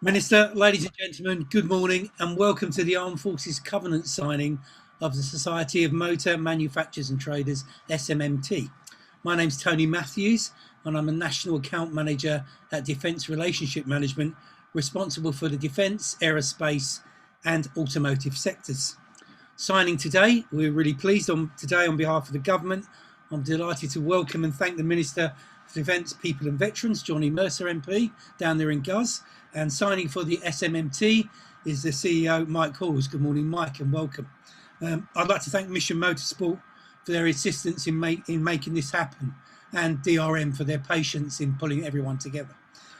Minister, ladies and gentlemen, good morning and welcome to the Armed Forces Covenant signing of the Society of Motor Manufacturers and Traders, SMMT. My name's Tony Matthews and I'm a National Account Manager at Defence Relationship Management, responsible for the defence, aerospace and automotive sectors. Signing today, we're really pleased on behalf of the government. I'm delighted to welcome and thank the Minister for Defence, People and Veterans, Johnny Mercer MP, down there in Guz. And signing for the SMMT is the CEO, Mike Hawes. Good morning, Mike, and welcome. I'd like to thank Mission Motorsport for their assistance in making this happen, and DRM for their patience in pulling everyone together.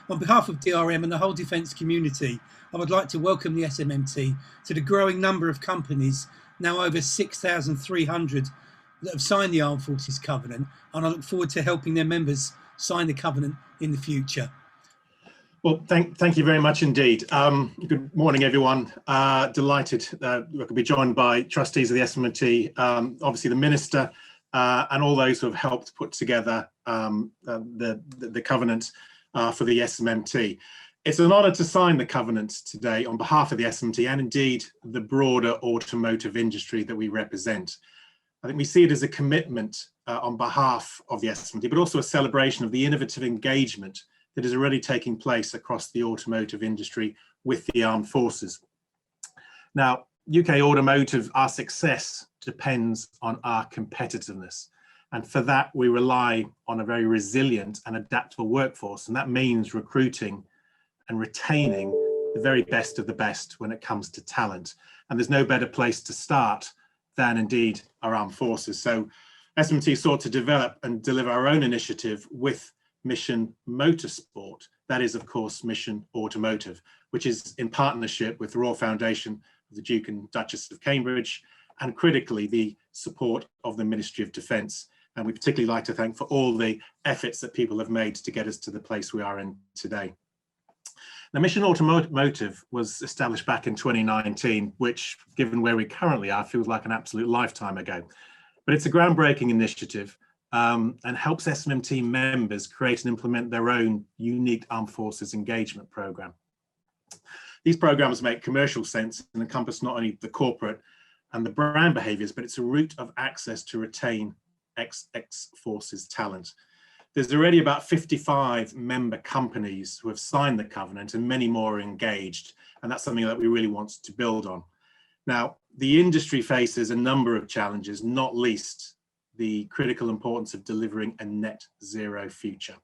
On behalf of DRM and the whole defence community, I would like to welcome the SMMT to the growing number of companies, now over 6,300, that have signed the Armed Forces Covenant, and I look forward to helping their members sign the Covenant in the future. Well, thank you very much indeed. Good morning, everyone. Delighted we could be joined by trustees of the SMMT, obviously the Minister, and all those who have helped put together the covenant for the SMMT. It's an honour to sign the covenant today on behalf of the SMMT and indeed the broader automotive industry that we represent. I think we see it as a commitment on behalf of the SMMT, but also a celebration of the innovative engagement that is already taking place across the automotive industry with the armed forces. Now, UK automotive, our success depends on our competitiveness. And for that, we rely on a very resilient and adaptable workforce. And that means recruiting and retaining the very best of the best when it comes to talent. And there's no better place to start than indeed our armed forces. So SMMT sought to develop and deliver our own initiative with Mission Motorsport, that is of course Mission Automotive, which is in partnership with the Royal Foundation of the Duke and Duchess of Cambridge, and critically the support of the Ministry of Defence. And we particularly like to thank for all the efforts that people have made to get us to the place we are in today. Now, Mission Automotive was established back in 2019, which, given where we currently are, feels like an absolute lifetime ago. But it's a groundbreaking initiative and helps SMMT members create and implement their own unique armed forces engagement program. These programs make commercial sense and encompass not only the corporate and the brand behaviors, but it's a route of access to retain ex-forces talent. There's already about 55 member companies who have signed the covenant and many more are engaged, and that's something that we really want to build on. Now, the industry faces a number of challenges, not least the critical importance of delivering a net zero future.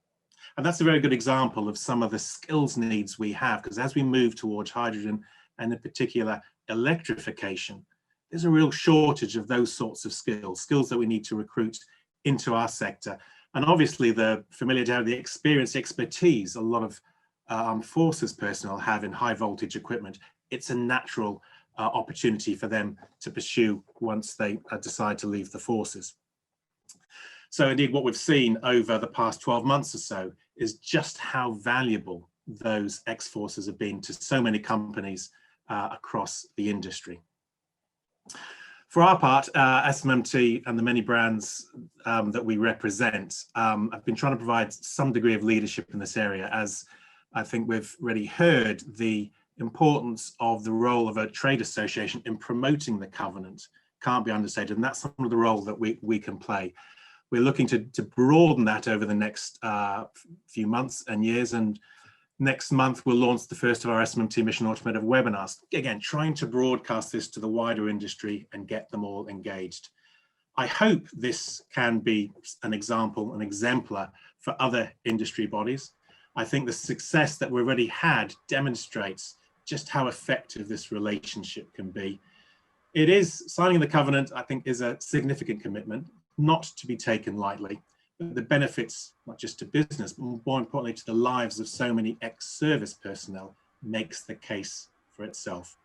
And that's a very good example of some of the skills needs we have, because as we move towards hydrogen and in particular electrification, there's a real shortage of those sorts of skills that we need to recruit into our sector. And obviously the familiarity, the experience, the expertise a lot of armed forces personnel have in high voltage equipment, it's a natural opportunity for them to pursue once they decide to leave the forces. So indeed, what we've seen over the past 12 months or so is just how valuable those ex-forces have been to so many companies across the industry. For our part, SMMT and the many brands that we represent have been trying to provide some degree of leadership in this area, as I think we've already heard the importance of the role of a trade association in promoting the covenant can't be understated, and that's some of the role that we can play. We're looking to broaden that over the next few months and years, and next month we'll launch the first of our SMMT Mission Automotive webinars, again trying to broadcast this to the wider industry and get them all engaged. I hope this can be an example, an exemplar for other industry bodies. I think the success that we've already had demonstrates just how effective this relationship can be. It is, signing the covenant, I think, is a significant commitment, not to be taken lightly, but the benefits, not just to business, but more importantly to the lives of so many ex-service personnel, makes the case for itself.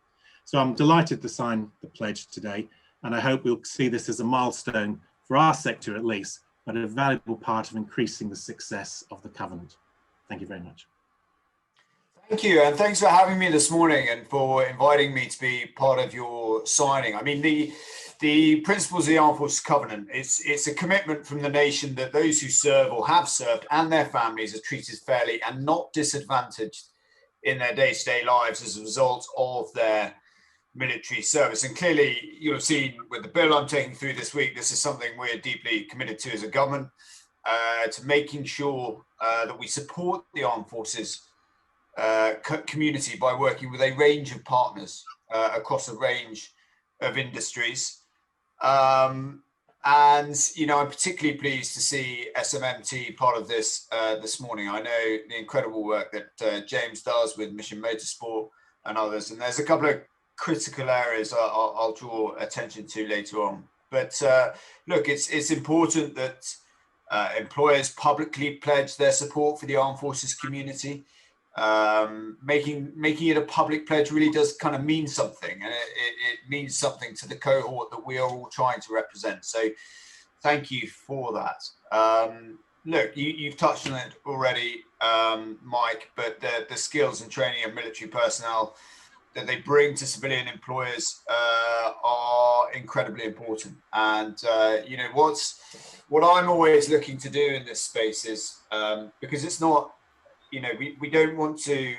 So I'm delighted to sign the pledge today, and I hope we'll see this as a milestone for our sector at least, but a valuable part of increasing the success of the covenant. Thank you very much. Thank you, and thanks for having me this morning and for inviting me to be part of your signing. I mean, the principles of the Armed Forces Covenant, it's a commitment from the nation that those who serve or have served and their families are treated fairly and not disadvantaged in their day-to-day lives as a result of their military service. And clearly, you'll have seen with the bill I'm taking through this week, this is something we're deeply committed to as a government, to making sure that we support the armed forces community by working with a range of partners across a range of industries. And, you know, I'm particularly pleased to see SMMT part of this this morning. I know the incredible work that James does with Mission Motorsport and others, and there's a couple of critical areas I'll draw attention to later on. But look, it's important that employers publicly pledge their support for the armed forces community. Making it a public pledge really does kind of mean something, and it means something to the cohort that we are all trying to represent. So thank you for that. Look, you've touched on it already, Mike, but the skills and training of military personnel that they bring to civilian employers are incredibly important. And you know, what I'm always looking to do in this space is, because it's not, you know, we don't want to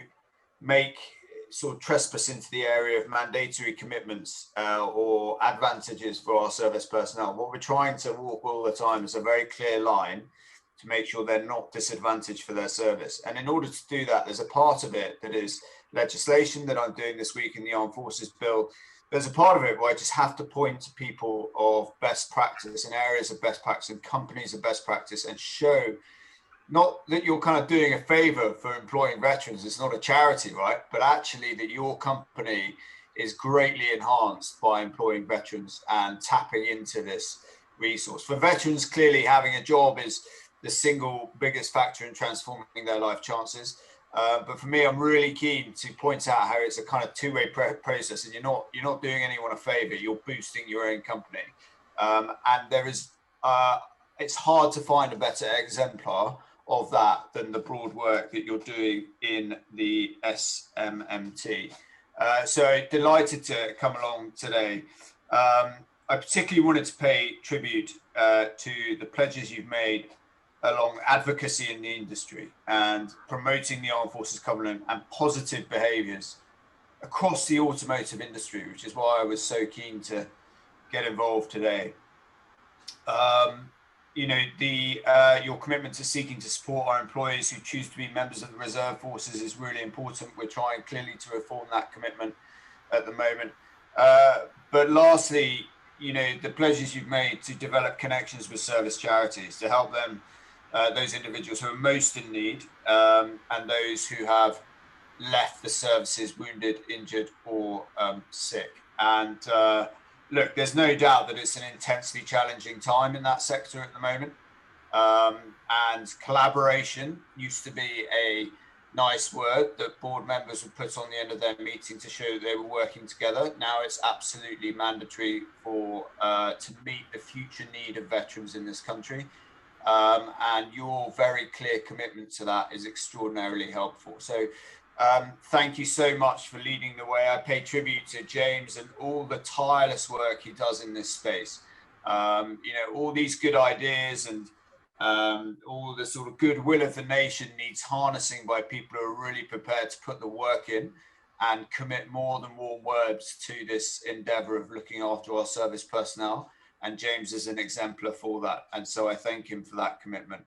make sort of trespass into the area of mandatory commitments or advantages for our service personnel. What we're trying to walk all the time is a very clear line to make sure they're not disadvantaged for their service. And in order to do that, there's a part of it that is legislation that I'm doing this week in the Armed Forces Bill. There's a part of it where I just have to point to people of best practice and areas of best practice and companies of best practice, and show not that you're kind of doing a favor for employing veterans, it's not a charity, right? But actually that your company is greatly enhanced by employing veterans and tapping into this resource. For veterans, clearly having a job is the single biggest factor in transforming their life chances. But for me, I'm really keen to point out how it's a kind of two-way process, and you're not doing anyone a favor, you're boosting your own company. And there is, it's hard to find a better exemplar of that than the broad work that you're doing in the SMMT. So delighted to come along today. I particularly wanted to pay tribute to the pledges you've made along advocacy in the industry and promoting the Armed Forces Covenant and positive behaviours across the automotive industry, which is why I was so keen to get involved today. You know, your commitment to seeking to support our employees who choose to be members of the reserve forces is really important. We're trying clearly to reform that commitment at the moment. But lastly, you know, the pledges you've made to develop connections with service charities to help them, those individuals who are most in need, and those who have left the services wounded, injured, or sick. And look, there's no doubt that it's an intensely challenging time in that sector at the moment. And collaboration used to be a nice word that board members would put on the end of their meeting to show that they were working together. Now it's absolutely mandatory for to meet the future need of veterans in this country. And your very clear commitment to that is extraordinarily helpful. So thank you so much for leading the way. I pay tribute to James and all the tireless work he does in this space. You know, all these good ideas and all the sort of goodwill of the nation needs harnessing by people who are really prepared to put the work in and commit more than warm words to this endeavour of looking after our service personnel. And James is an exemplar for that. And so I thank him for that commitment.